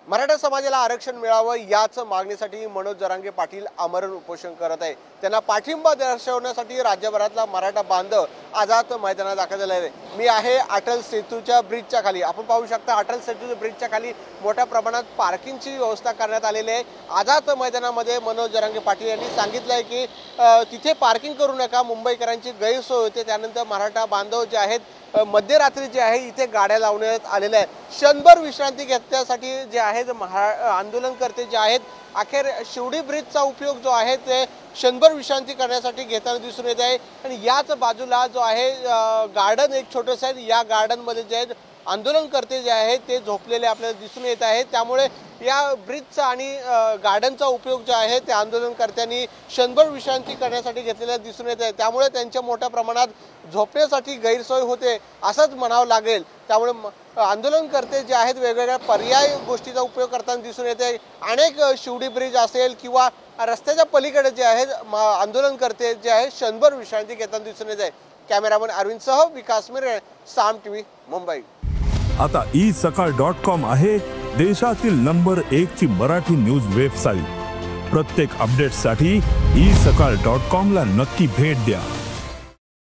मराठा समाजाला आरक्षण मिळावं याच मागणीसाठी मनोज जरांगे पाटील आमरण उपोषण करत आहे। त्यांना पाठिंबा दर्शवण्यासाठी राज्यभरातला मराठा बांधव आझाद मैदानात दाखल झाला आहे। मी आहे अटल सेतूच्या ब्रिजच्या खाली। आपण पाहू शकता अटल सेतूच्या ब्रिजच्या खाली मोठ्या प्रमाणात पार्किंगची व्यवस्था करण्यात आलेली आहे। आझाद मैदानामध्ये मनोज जरांगे पाटील यांनी सांगितलंय की तिथे पार्किंग करू नका, मुंबईकरांची गैरसोय होते। त्यानंतर मराठा बांधव जे आहेत मध्यरात्री जे आहे इथे गाड्या लावण्यात आलेल्या आहेत। क्षणभर विश्रांती घेण्यासाठी जे आहेत आंदोलनकर्ते जे आहेत अखेर शिवडी ब्रिजचा उपयोग जो आहे ते क्षणभर विश्रांती करण्यासाठी घेताना दिसून येत आहे। आणि याच बाजूला जो आहे गार्डन एक छोटंसं आहे, या गार्डनमध्ये जे आहेत आंदोलनकर्ते जे आहेत ते झोपलेले आपल्याला दिसून येत आहेत। त्यामुळे या ब्रिजचा आणि गार्डनचा उपयोग जो आहे ते आंदोलनकर्त्यांनी क्षणभर विश्रांती करण्यासाठी घेतलेला दिसून येत आहे। त्यामुळे त्यांच्या मोठ्या प्रमाणात झोपण्यासाठी गैरसोय होते असंच म्हणावं लागेल। त्यामुळे आंदोलनकर्ते जे आहेत वेगवेगळ्या पर्याय गोष्टीचा उपयोग करताना दिसून येते। अनेक शिवडी ब्रिज असेल किंवा रस्त्याच्या पलीकडे जे आहेत आंदोलनकर्ते जे आहेत क्षणभर विश्रांती घेताना दिसून येत आहे। कॅमेरामन अरविंदसह विकास मिरे, साम टीव्ही, मुंबई। आता isakal.com आहे देशातील नंबर 1 ची मराठी न्यूज वेबसाईट। प्रत्येक अपडेटसाठी isakal.com ला नक्की भेट द्या।